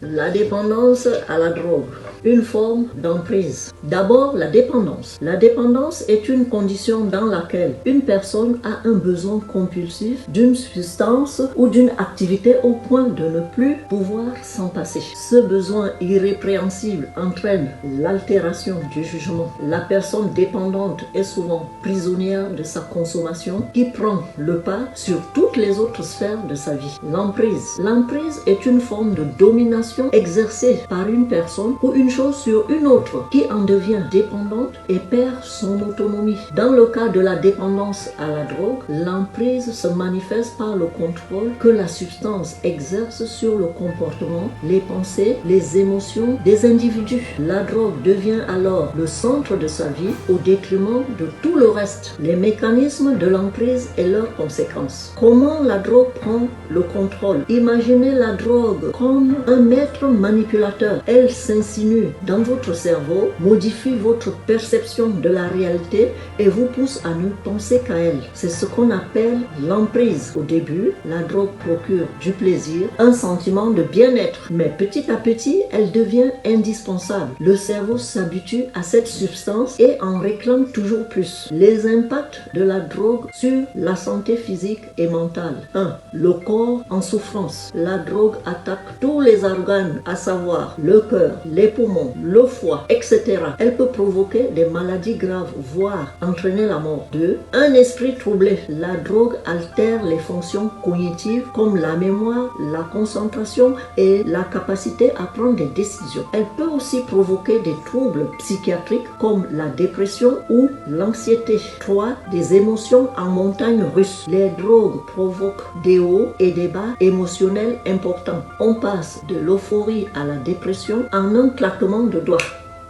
La dépendance à la drogue, une forme d'emprise. D'abord, la dépendance. La dépendance est une condition dans laquelle une personne a un besoin compulsif d'une substance ou d'une activité au point de ne plus pouvoir s'en passer. Ce besoin irrépréhensible entraîne l'altération du jugement. La personne dépendante est souvent prisonnière de sa consommation qui prend le pas sur toutes les autres sphères de sa vie. L'emprise. L'emprise est une forme de domination exercée par une personne ou une chose sur une autre qui en devient dépendante et perd son autonomie. Dans le cas de la dépendance à la drogue, l'emprise se manifeste par le contrôle que la substance exerce sur le comportement, les pensées, les émotions des individus. La drogue devient alors le centre de sa vie au détriment de tout le reste. Les mécanismes de l'emprise et leurs conséquences. Comment la drogue prend le contrôle? Imaginez la drogue comme un maître manipulateur. Elle s'insinue dans votre cerveau, modifie votre perception de la réalité et vous pousse à ne penser qu'à elle. C'est ce qu'on appelle l'emprise. Au début, la drogue procure du plaisir, un sentiment de bien-être, mais petit à petit, elle devient indispensable. Le cerveau s'habitue à cette substance et en réclame toujours plus. Les impacts de la drogue sur la santé physique et mentale. 1. Le corps en souffrance. La drogue attaque tous les organes, à savoir le cœur, les poumons, le foie, etc. Elle peut provoquer des maladies graves, voire entraîner la mort. 2. Un esprit troublé. La drogue altère les fonctions cognitives comme la mémoire, la concentration et la capacité à prendre des décisions. Elle peut aussi provoquer des troubles psychiatriques comme la dépression ou l'anxiété. 3. Des émotions en montagne russe. Les drogues provoquent des hauts et des bas émotionnels importants. On passe de l'euphorie à la dépression en un claquement de doigts.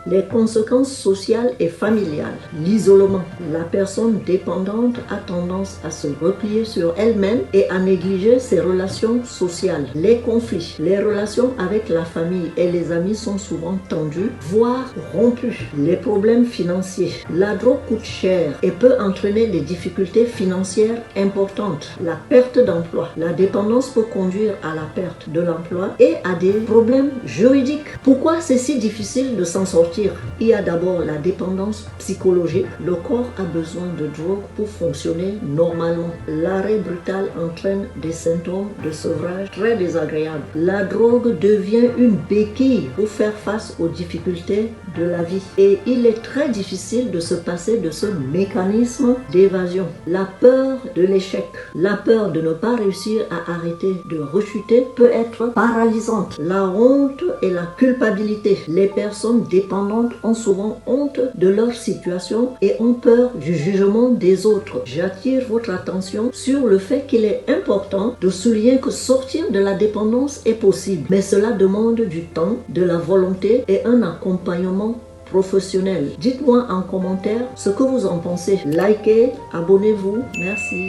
Les conséquences sociales et familiales. L'isolement. La personne dépendante a tendance à se replier sur elle-même et à négliger ses relations sociales. Les conflits. Les relations avec la famille et les amis sont souvent tendues, voire rompues. Les problèmes financiers. La drogue coûte cher et peut entraîner des difficultés financières importantes. La perte d'emploi. La dépendance peut conduire à la perte de l'emploi et à des problèmes juridiques. Pourquoi c'est si difficile de s'en sortir? Il y a d'abord la dépendance psychologique. Le corps a besoin de drogue pour fonctionner normalement. L'arrêt brutal entraîne des symptômes de sevrage très désagréables. La drogue devient une béquille pour faire face aux difficultés de la vie. Et il est très difficile de se passer de ce mécanisme d'évasion. La peur de l'échec, la peur de ne pas réussir à arrêter de rechuter peut être paralysante. La honte et la culpabilité. Les personnes dépendantes ont souvent honte de leur situation et ont peur du jugement des autres. J'attire votre attention sur le fait qu'il est important de souligner que sortir de la dépendance est possible, mais cela demande du temps, de la volonté et un accompagnement professionnel. Dites-moi en commentaire ce que vous en pensez. Likez, abonnez-vous. Merci.